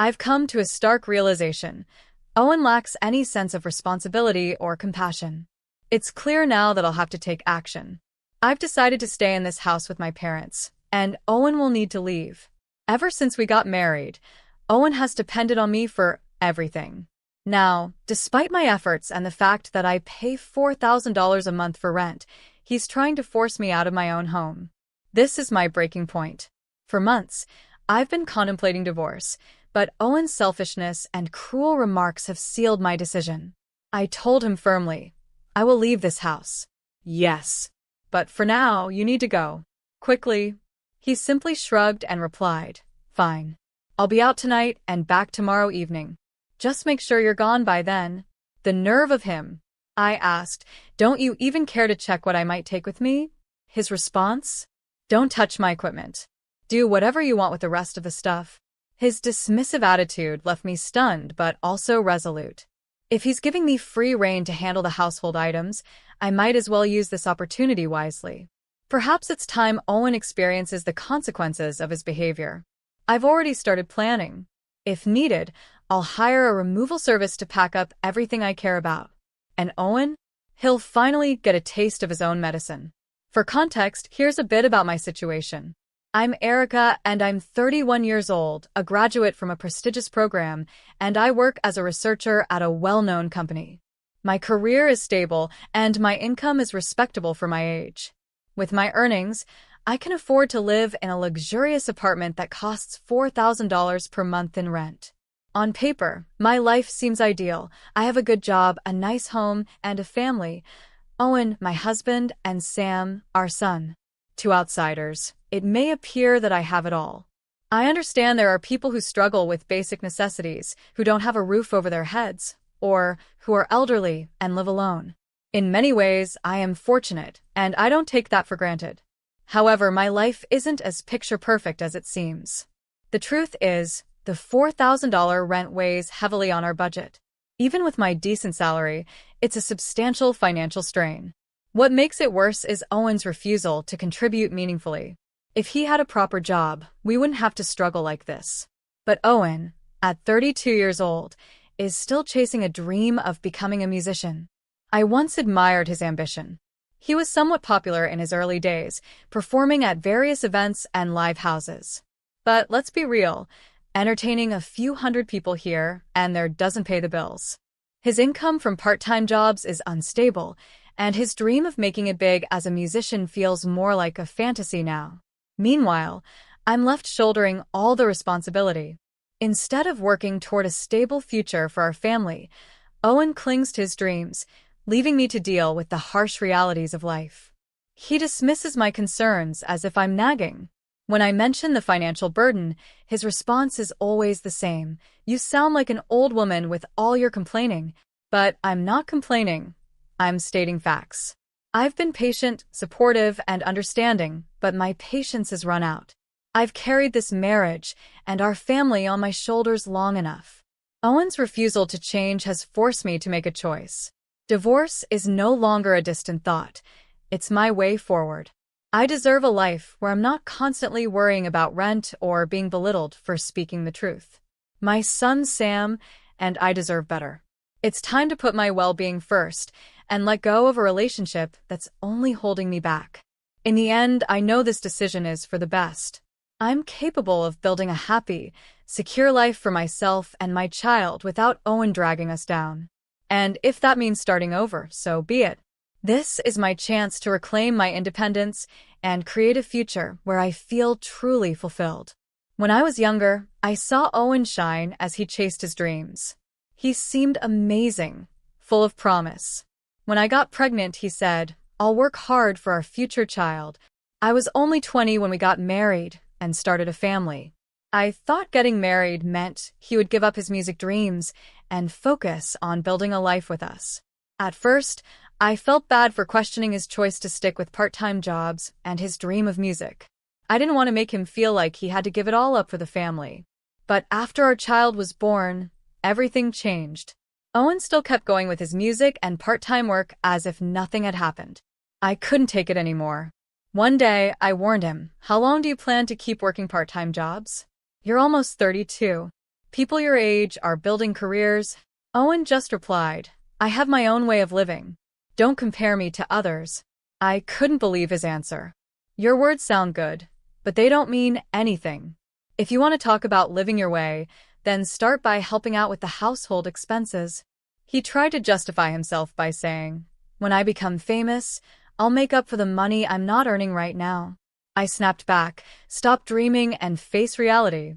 I've come to a stark realization. Owen lacks any sense of responsibility or compassion. It's clear now that I'll have to take action. I've decided to stay in this house with my parents, and Owen will need to leave. Ever since we got married, Owen has depended on me for everything. Now, despite my efforts and the fact that I pay $4,000 a month for rent, he's trying to force me out of my own home. This is my breaking point. For months, I've been contemplating divorce, but Owen's selfishness and cruel remarks have sealed my decision. I told him firmly, I will leave this house. Yes. But for now, you need to go. Quickly. He simply shrugged and replied, Fine. I'll be out tonight and back tomorrow evening. Just make sure you're gone by then. The nerve of him. I asked, Don't you even care to check what I might take with me? His response? Don't touch my equipment. Do whatever you want with the rest of the stuff. His dismissive attitude left me stunned but also resolute. If he's giving me free rein to handle the household items, I might as well use this opportunity wisely. Perhaps it's time Owen experiences the consequences of his behavior. I've already started planning. If needed, I'll hire a removal service to pack up everything I care about. And Owen? He'll finally get a taste of his own medicine. For context, here's a bit about my situation. I'm Erica, and I'm 31 years old, a graduate from a prestigious program, and I work as a researcher at a well-known company. My career is stable, and my income is respectable for my age. With my earnings, I can afford to live in a luxurious apartment that costs $4,000 per month in rent. On paper, my life seems ideal. I have a good job, a nice home, and a family. Owen, my husband, and Sam, our son. To outsiders, it may appear that I have it all. I understand there are people who struggle with basic necessities, who don't have a roof over their heads, or who are elderly and live alone. In many ways, I am fortunate, and I don't take that for granted. However, my life isn't as picture-perfect as it seems. The truth is, the $4,000 rent weighs heavily on our budget. Even with my decent salary, it's a substantial financial strain. What makes it worse is Owen's refusal to contribute meaningfully. If he had a proper job, we wouldn't have to struggle like this. But Owen, at 32 years old, is still chasing a dream of becoming a musician. I once admired his ambition. He was somewhat popular in his early days, performing at various events and live houses. But let's be real, entertaining a few hundred people here and there doesn't pay the bills. His income from part-time jobs is unstable, and his dream of making it big as a musician feels more like a fantasy now. Meanwhile, I'm left shouldering all the responsibility. Instead of working toward a stable future for our family, Owen clings to his dreams, leaving me to deal with the harsh realities of life. He dismisses my concerns as if I'm nagging. When I mention the financial burden, his response is always the same. You sound like an old woman with all your complaining. But I'm not complaining. I'm stating facts. I've been patient, supportive, and understanding, but my patience has run out. I've carried this marriage and our family on my shoulders long enough. Owen's refusal to change has forced me to make a choice. Divorce is no longer a distant thought. It's my way forward. I deserve a life where I'm not constantly worrying about rent or being belittled for speaking the truth. My son Sam and I deserve better. It's time to put my well-being first and let go of a relationship that's only holding me back. In the end, I know this decision is for the best. I'm capable of building a happy, secure life for myself and my child without Owen dragging us down. And if that means starting over, so be it. This is my chance to reclaim my independence and create a future where I feel truly fulfilled. When I was younger, I saw Owen shine as he chased his dreams. He seemed amazing, full of promise. When I got pregnant, he said, I'll work hard for our future child. I was only 20 when we got married and started a family. I thought getting married meant he would give up his music dreams and focus on building a life with us. At first, I felt bad for questioning his choice to stick with part-time jobs and his dream of music. I didn't want to make him feel like he had to give it all up for the family. But after our child was born, everything changed. Owen still kept going with his music and part-time work as if nothing had happened. I couldn't take it anymore. One day, I warned him, How long do you plan to keep working part-time jobs? You're almost 32. People your age are building careers. Owen just replied, I have my own way of living. Don't compare me to others. I couldn't believe his answer. Your words sound good, but they don't mean anything. If you want to talk about living your way, then start by helping out with the household expenses. He tried to justify himself by saying, when I become famous, I'll make up for the money I'm not earning right now. I snapped back, stop dreaming and face reality.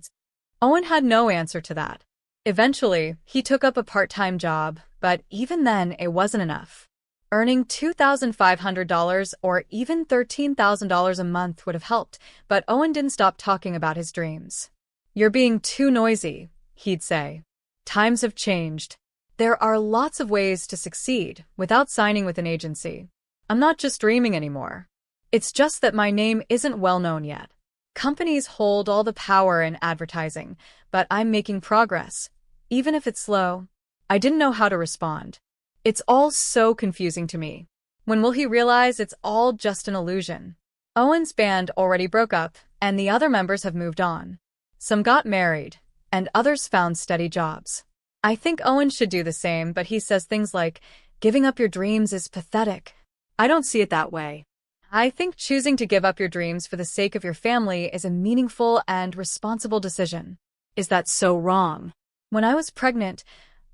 Owen had no answer to that. Eventually, he took up a part-time job, but even then it wasn't enough. Earning $2,500 or even $13,000 a month would have helped, but Owen didn't stop talking about his dreams. You're being too noisy, he'd say. Times have changed. There are lots of ways to succeed without signing with an agency. I'm not just dreaming anymore. It's just that my name isn't well known yet. Companies hold all the power in advertising, but I'm making progress, even if it's slow. I didn't know how to respond. It's all so confusing to me. When will he realize it's all just an illusion? Owen's band already broke up, and the other members have moved on. Some got married, and others found steady jobs. I think Owen should do the same, but he says things like, giving up your dreams is pathetic. I don't see it that way. I think choosing to give up your dreams for the sake of your family is a meaningful and responsible decision. Is that so wrong? When I was pregnant,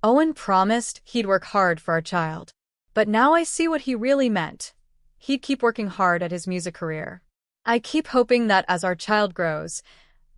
Owen promised he'd work hard for our child. But now I see what he really meant. He'd keep working hard at his music career. I keep hoping that as our child grows,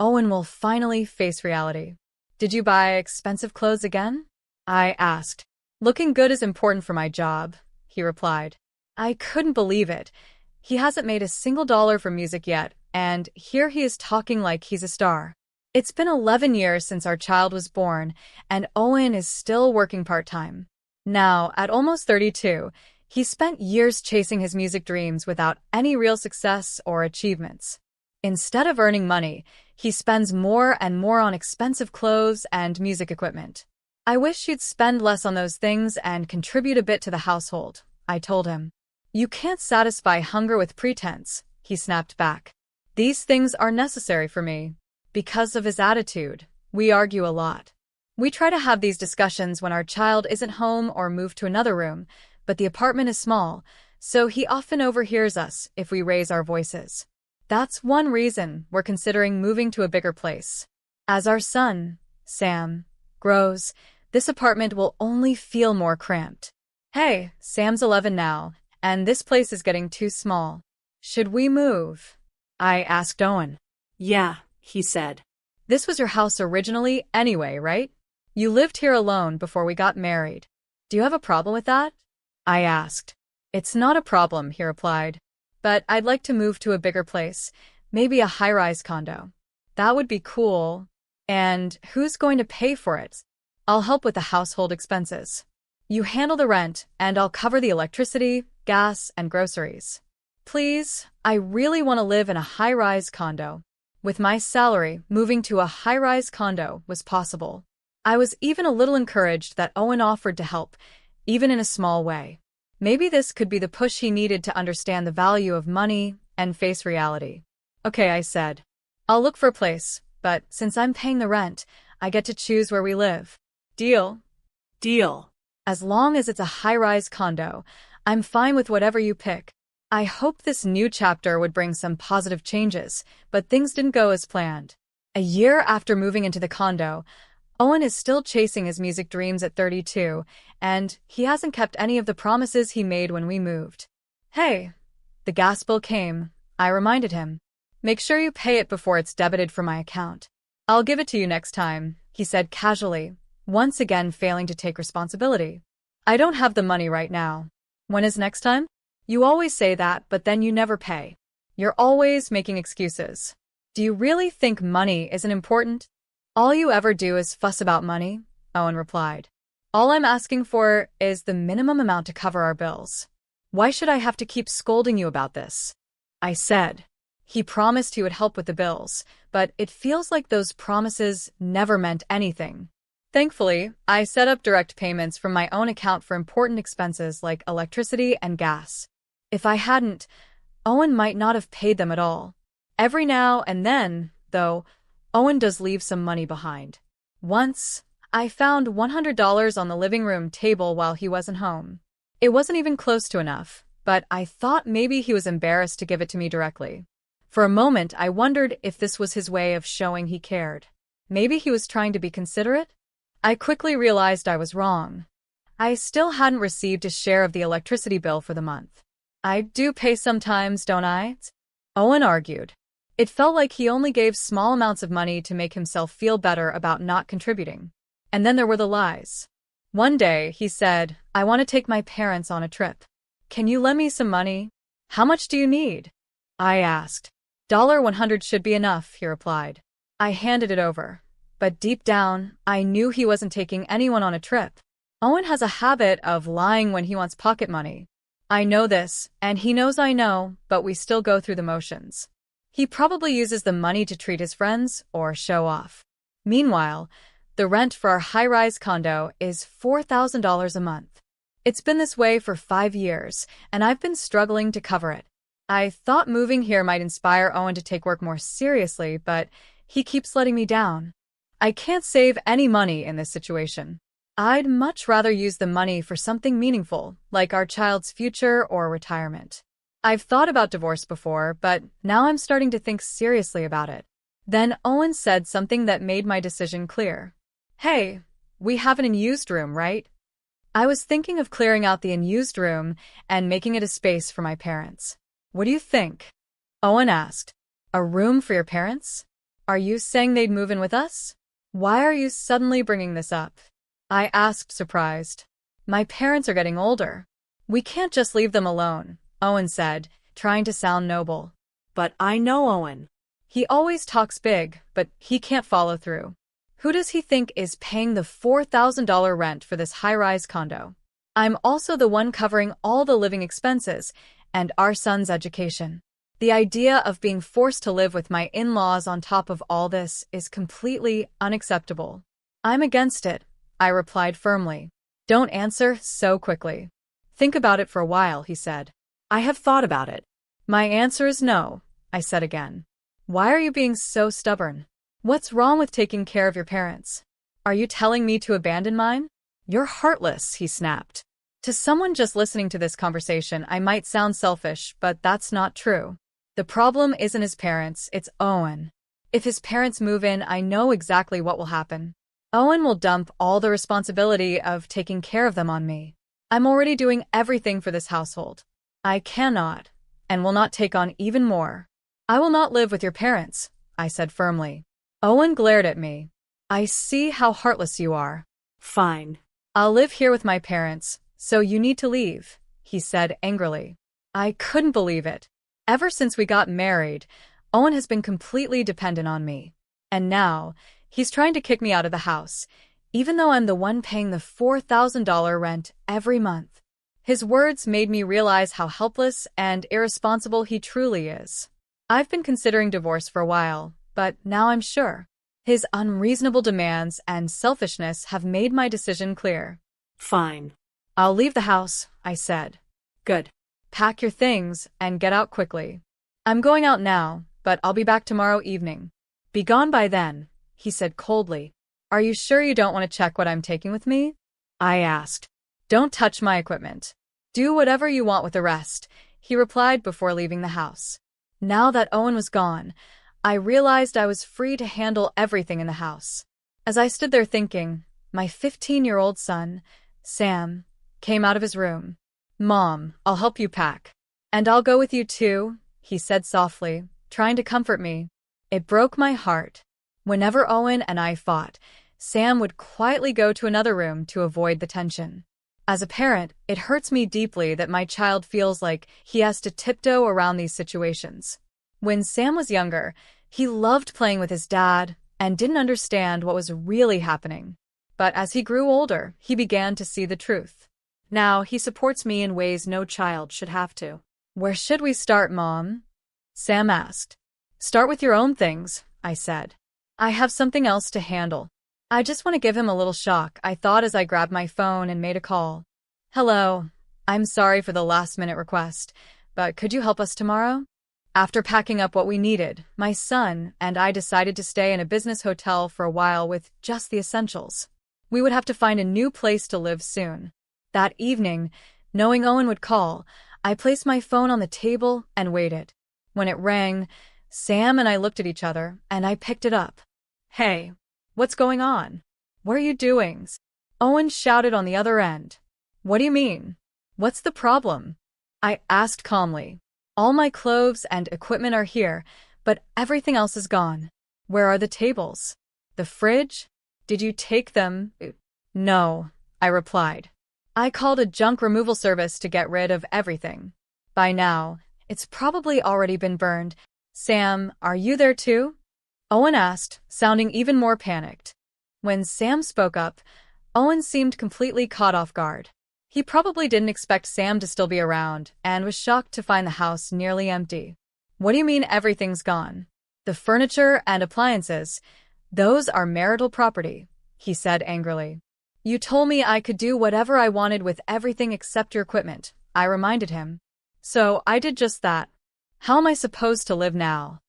Owen will finally face reality. Did you buy expensive clothes again? I asked. Looking good is important for my job, he replied. I couldn't believe it. He hasn't made a single dollar from music yet, and here he is talking like he's a star. It's been 11 years since our child was born, and Owen is still working part-time. Now, at almost 32, he spent years chasing his music dreams without any real success or achievements. Instead of earning money, he spends more and more on expensive clothes and music equipment. I wish you'd spend less on those things and contribute a bit to the household, I told him. You can't satisfy hunger with pretense, he snapped back. These things are necessary for me. Because of his attitude, we argue a lot. We try to have these discussions when our child isn't home or moved to another room, but the apartment is small, so he often overhears us if we raise our voices. That's one reason we're considering moving to a bigger place. As our son, Sam, grows, this apartment will only feel more cramped. Hey, Sam's 11 now, and this place is getting too small. Should we move? I asked Owen. Yeah, he said. This was your house originally anyway, right? You lived here alone before we got married. Do you have a problem with that? I asked. It's not a problem, he replied. But I'd like to move to a bigger place, maybe a high-rise condo. That would be cool. And who's going to pay for it? I'll help with the household expenses. You handle the rent, and I'll cover the electricity, gas, and groceries. Please, I really want to live in a high-rise condo. With my salary, moving to a high-rise condo was possible. I was even a little encouraged that Owen offered to help, even in a small way. Maybe this could be the push he needed to understand the value of money and face reality. Okay, I said. I'll look for a place, but since I'm paying the rent, I get to choose where we live. Deal? Deal. As long as it's a high-rise condo, I'm fine with whatever you pick. I hoped this new chapter would bring some positive changes, but things didn't go as planned. A year after moving into the condo, Owen is still chasing his music dreams at 32, and he hasn't kept any of the promises he made when we moved. Hey, the gas bill came, I reminded him. Make sure you pay it before it's debited from my account. I'll give it to you next time, he said casually, once again failing to take responsibility. I don't have the money right now. When is next time? You always say that, but then you never pay. You're always making excuses. Do you really think money isn't important? All you ever do is fuss about money, Owen replied. All I'm asking for is the minimum amount to cover our bills. Why should I have to keep scolding you about this? I said. He promised he would help with the bills, but it feels like those promises never meant anything. Thankfully, I set up direct payments from my own account for important expenses like electricity and gas. If I hadn't, Owen might not have paid them at all. Every now and then, though, Owen does leave some money behind. Once, I found $100 on the living room table while he wasn't home. It wasn't even close to enough, but I thought maybe he was embarrassed to give it to me directly. For a moment, I wondered if this was his way of showing he cared. Maybe he was trying to be considerate? I quickly realized I was wrong. I still hadn't received a share of the electricity bill for the month. I do pay sometimes, don't I? Owen argued. It felt like he only gave small amounts of money to make himself feel better about not contributing. And then there were the lies. One day, he said, I want to take my parents on a trip. Can you lend me some money? How much do you need? I asked. $100 should be enough, he replied. I handed it over. But deep down, I knew he wasn't taking anyone on a trip. Owen has a habit of lying when he wants pocket money. I know this, and he knows I know, but we still go through the motions. He probably uses the money to treat his friends or show off. Meanwhile, the rent for our high-rise condo is $4,000 a month. It's been this way for 5 years, and I've been struggling to cover it. I thought moving here might inspire Owen to take work more seriously, but he keeps letting me down. I can't save any money in this situation. I'd much rather use the money for something meaningful, like our child's future or retirement. I've thought about divorce before, but now I'm starting to think seriously about it. Then Owen said something that made my decision clear. Hey, we have an unused room, right? I was thinking of clearing out the unused room and making it a space for my parents. What do you think? Owen asked. A room for your parents? Are you saying they'd move in with us? Why are you suddenly bringing this up? I asked, surprised. My parents are getting older. We can't just leave them alone, Owen said, trying to sound noble. But I know Owen. He always talks big, but he can't follow through. Who does he think is paying the $4,000 rent for this high-rise condo? I'm also the one covering all the living expenses and our son's education. The idea of being forced to live with my in-laws on top of all this is completely unacceptable. I'm against it, I replied firmly. Don't answer so quickly. Think about it for a while, he said. I have thought about it. My answer is no, I said again. Why are you being so stubborn? What's wrong with taking care of your parents? Are you telling me to abandon mine? You're heartless, he snapped. To someone just listening to this conversation, I might sound selfish, but that's not true. The problem isn't his parents, it's Owen. If his parents move in, I know exactly what will happen. Owen will dump all the responsibility of taking care of them on me. I'm already doing everything for this household. I cannot, and will not take on even more. I will not live with your parents, I said firmly. Owen glared at me. I see how heartless you are. Fine. I'll live here with my parents, so you need to leave, he said angrily. I couldn't believe it. Ever since we got married, Owen has been completely dependent on me. And now, he's trying to kick me out of the house, even though I'm the one paying the $4,000 rent every month. His words made me realize how helpless and irresponsible he truly is. I've been considering divorce for a while, but now I'm sure. His unreasonable demands and selfishness have made my decision clear. Fine. I'll leave the house, I said. Good. Pack your things and get out quickly. I'm going out now, but I'll be back tomorrow evening. Be gone by then, he said coldly. Are you sure you don't want to check what I'm taking with me? I asked. Don't touch my equipment. Do whatever you want with the rest, he replied before leaving the house. Now that Owen was gone, I realized I was free to handle everything in the house. As I stood there thinking, my 15-year-old son, Sam, came out of his room. Mom, I'll help you pack. And I'll go with you too, he said softly, trying to comfort me. It broke my heart. Whenever Owen and I fought, Sam would quietly go to another room to avoid the tension. As a parent, it hurts me deeply that my child feels like he has to tiptoe around these situations. When Sam was younger, he loved playing with his dad and didn't understand what was really happening. But as he grew older, he began to see the truth. Now he supports me in ways no child should have to. Where should we start, Mom? Sam asked. Start with your own things, I said. I have something else to handle. I just want to give him a little shock, I thought as I grabbed my phone and made a call. Hello. I'm sorry for the last-minute request, but could you help us tomorrow? After packing up what we needed, my son and I decided to stay in a business hotel for a while with just the essentials. We would have to find a new place to live soon. That evening, knowing Owen would call, I placed my phone on the table and waited. When it rang, Sam and I looked at each other, and I picked it up. "Hey, what's going on? What are you doing?" Owen shouted on the other end. "What do you mean? What's the problem?" I asked calmly. "All my clothes and equipment are here, but everything else is gone. Where are the tables? The fridge? Did you take them?" "No," I replied. "I called a junk removal service to get rid of everything. By now, it's probably already been burned." "Sam, are you there too?" Owen asked, sounding even more panicked. When Sam spoke up, Owen seemed completely caught off guard. He probably didn't expect Sam to still be around and was shocked to find the house nearly empty. "What do you mean everything's gone?" "The furniture and appliances, those are marital property," he said angrily. "You told me I could do whatever I wanted with everything except your equipment," I reminded him. "So I did just that. How am I supposed to live now?"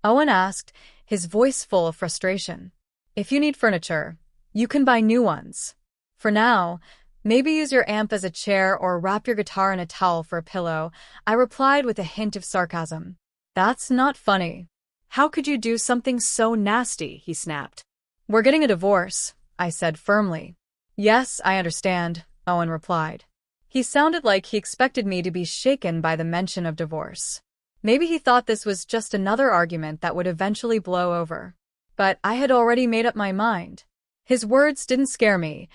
Owen asked, his voice full of frustration. "If you need furniture, you can buy new ones. For now, maybe use your amp as a chair or wrap your guitar in a towel for a pillow," I replied with a hint of sarcasm. "That's not funny." How could you do something so nasty? He snapped. "We're getting a divorce," I said firmly. "Yes, I understand," Owen replied. He sounded like he expected me to be shaken by the mention of divorce. Maybe he thought this was just another argument that would eventually blow over. But I had already made up my mind. His words didn't scare me.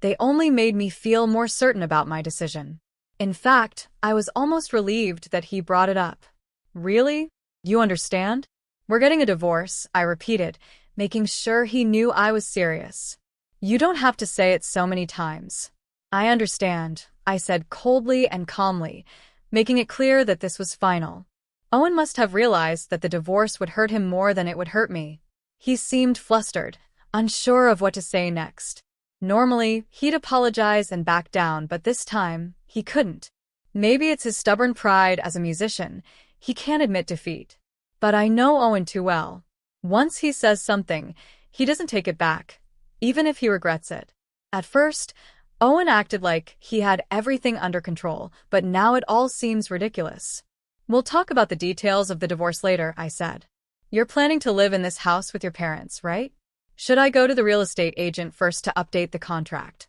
They only made me feel more certain about my decision. In fact, I was almost relieved that he brought it up. "Really? You understand?" "We're getting a divorce," I repeated, making sure he knew I was serious. "You don't have to say it so many times." "I understand," I said coldly and calmly, making it clear that this was final. Owen must have realized that the divorce would hurt him more than it would hurt me. He seemed flustered, unsure of what to say next. Normally, he'd apologize and back down, but this time, he couldn't. Maybe it's his stubborn pride as a musician. He can't admit defeat. But I know Owen too well. Once he says something, he doesn't take it back, even if he regrets it. At first, Owen acted like he had everything under control, but now it all seems ridiculous. "We'll talk about the details of the divorce later," I said. "You're planning to live in this house with your parents, right? Should I go to the real estate agent first to update the contract?"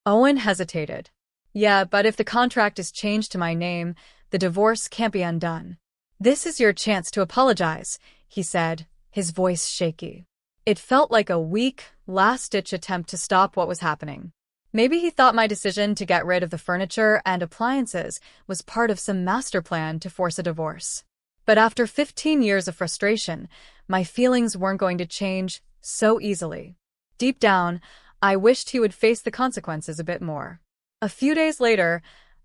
Owen hesitated. "Yeah, but if the contract is changed to my name, the divorce can't be undone." "This is your chance to apologize," he said, his voice shaky. It felt like a weak, last-ditch attempt to stop what was happening. Maybe he thought my decision to get rid of the furniture and appliances was part of some master plan to force a divorce. But after 15 years of frustration, my feelings weren't going to change so easily. Deep down, I wished he would face the consequences a bit more. A few days later,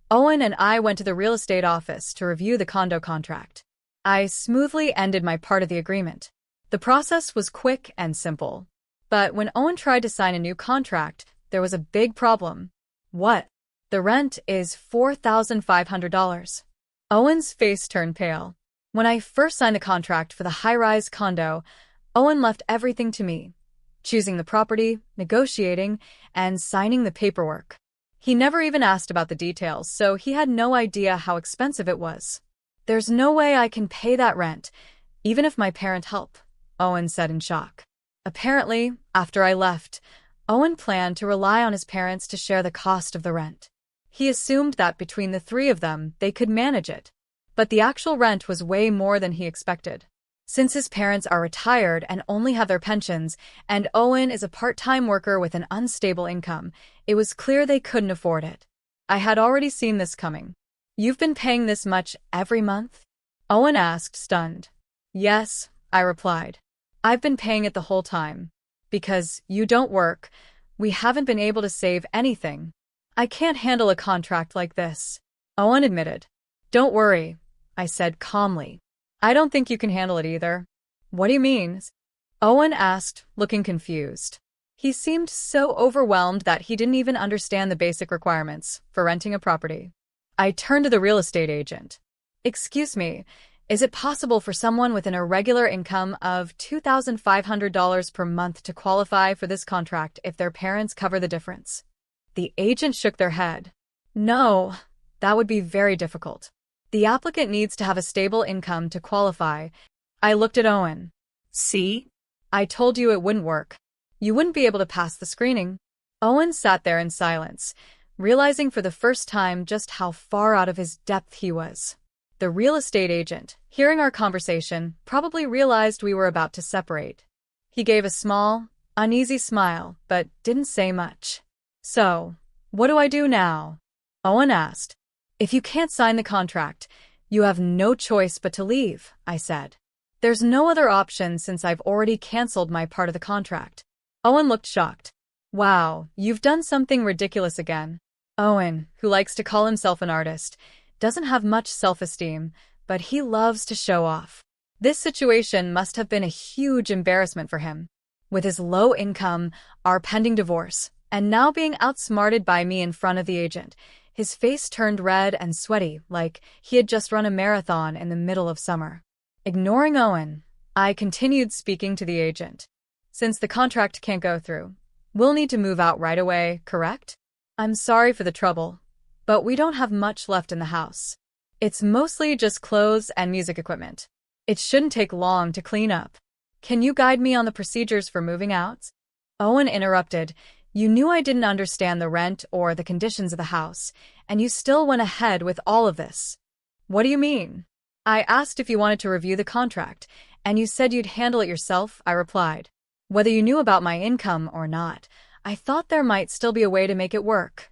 Owen and I went to the real estate office to review the condo contract. I smoothly ended my part of the agreement. The process was quick and simple. But when Owen tried to sign a new contract, there was a big problem. "What?" "The rent is $4,500. Owen's face turned pale. When I first signed the contract for the high-rise condo, Owen left everything to me, choosing the property, negotiating, and signing the paperwork. He never even asked about the details, so he had no idea how expensive it was. "There's no way I can pay that rent, even if my parents help," Owen said in shock. Apparently, after I left, Owen planned to rely on his parents to share the cost of the rent. He assumed that between the three of them, they could manage it. But the actual rent was way more than he expected. Since his parents are retired and only have their pensions, and Owen is a part-time worker with an unstable income, it was clear they couldn't afford it. I had already seen this coming. "You've been paying this much every month?" Owen asked, stunned. "Yes," I replied. "I've been paying it the whole time. Because you don't work, we haven't been able to save anything. I can't handle a contract like this," Owen admitted. "Don't worry," I said calmly. "I don't think you can handle it either." "What do you mean?" Owen asked, looking confused. He seemed so overwhelmed that he didn't even understand the basic requirements for renting a property. I turned to the real estate agent. "Excuse me, Is it possible for someone with an irregular income of $2,500 per month to qualify for this contract if their parents cover the difference? The agent shook their head. No, that would be very difficult. The applicant needs to have a stable income to qualify. I looked at Owen. See? I told you it wouldn't work. You wouldn't be able to pass the screening. Owen sat there in silence, realizing for the first time just how far out of his depth he was. The real estate agent, hearing our conversation, probably realized we were about to separate. He gave a small, uneasy smile, but didn't say much. So, what do I do now? Owen asked. If you can't sign the contract, you have no choice but to leave, I said. There's no other option since I've already canceled my part of the contract. Owen looked shocked. Wow, you've done something ridiculous again. Owen, who likes to call himself an artist, doesn't have much self-esteem, but he loves to show off. This situation must have been a huge embarrassment for him. With his low income, our pending divorce, and now being outsmarted by me in front of the agent, his face turned red and sweaty like he had just run a marathon in the middle of summer. Ignoring Owen, I continued speaking to the agent. Since the contract can't go through, we'll need to move out right away, correct? I'm sorry for the trouble, but we don't have much left in the house. It's mostly just clothes and music equipment. It shouldn't take long to clean up. Can you guide me on the procedures for moving out? Owen interrupted. You knew I didn't understand the rent or the conditions of the house, and you still went ahead with all of this. What do you mean? I asked if you wanted to review the contract, and you said you'd handle it yourself, I replied. Whether you knew about my income or not, I thought there might still be a way to make it work.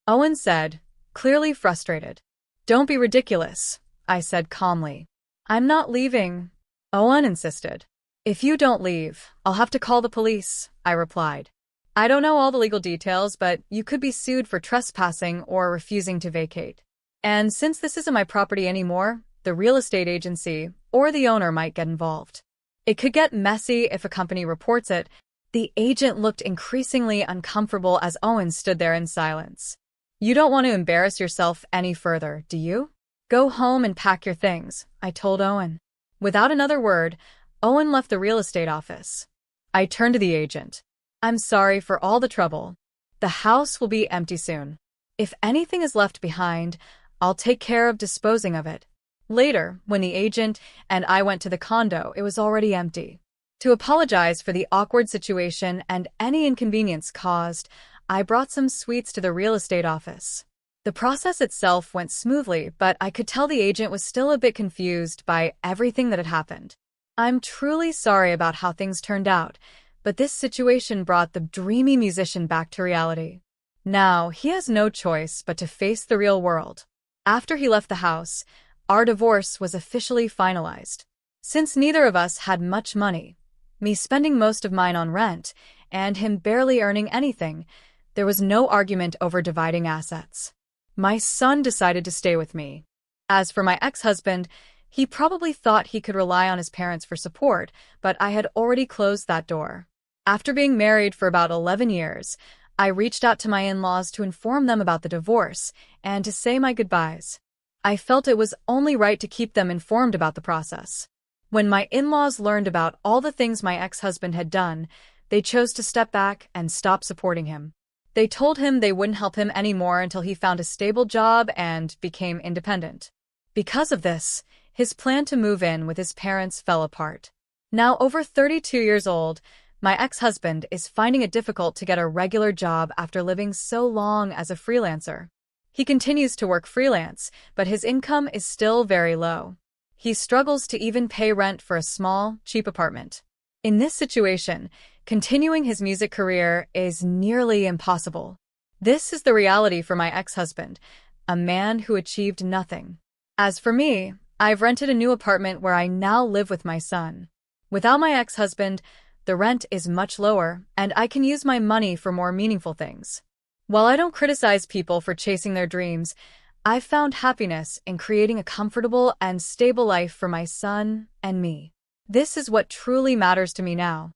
Owen said, clearly frustrated. Don't be ridiculous, I said calmly. I'm not leaving, Owen insisted. If you don't leave, I'll have to call the police, I replied. I don't know all the legal details, but you could be sued for trespassing or refusing to vacate. And since this isn't my property anymore, the real estate agency or the owner might get involved. It could get messy if a company reports it. The agent looked increasingly uncomfortable as Owen stood there in silence. You don't want to embarrass yourself any further, do you? Go home and pack your things, I told Owen. Without another word, Owen left the real estate office. I turned to the agent. I'm sorry for all the trouble. The house will be empty soon. If anything is left behind, I'll take care of disposing of it. Later, when the agent and I went to the condo, it was already empty. To apologize for the awkward situation and any inconvenience caused, I brought some sweets to the real estate office. The process itself went smoothly, but I could tell the agent was still a bit confused by everything that had happened. I'm truly sorry about how things turned out, but this situation brought the dreamy musician back to reality. Now, he has no choice but to face the real world. After he left the house, our divorce was officially finalized. Since neither of us had much money, me spending most of mine on rent, and him barely earning anything, there was no argument over dividing assets. My son decided to stay with me. As for my ex-husband, he probably thought he could rely on his parents for support, but I had already closed that door. After being married for about 11 years, I reached out to my in-laws to inform them about the divorce and to say my goodbyes. I felt it was only right to keep them informed about the process. When my in-laws learned about all the things my ex-husband had done, they chose to step back and stop supporting him. They told him they wouldn't help him anymore until he found a stable job and became independent. Because of this, his plan to move in with his parents fell apart. Now over 32 years old, my ex-husband is finding it difficult to get a regular job after living so long as a freelancer. He continues to work freelance, but his income is still very low. He struggles to even pay rent for a small, cheap apartment. In this situation, continuing his music career is nearly impossible. This is the reality for my ex-husband, a man who achieved nothing. As for me, I've rented a new apartment where I now live with my son. Without my ex-husband, the rent is much lower, and I can use my money for more meaningful things. While I don't criticize people for chasing their dreams, I've found happiness in creating a comfortable and stable life for my son and me. This is what truly matters to me now.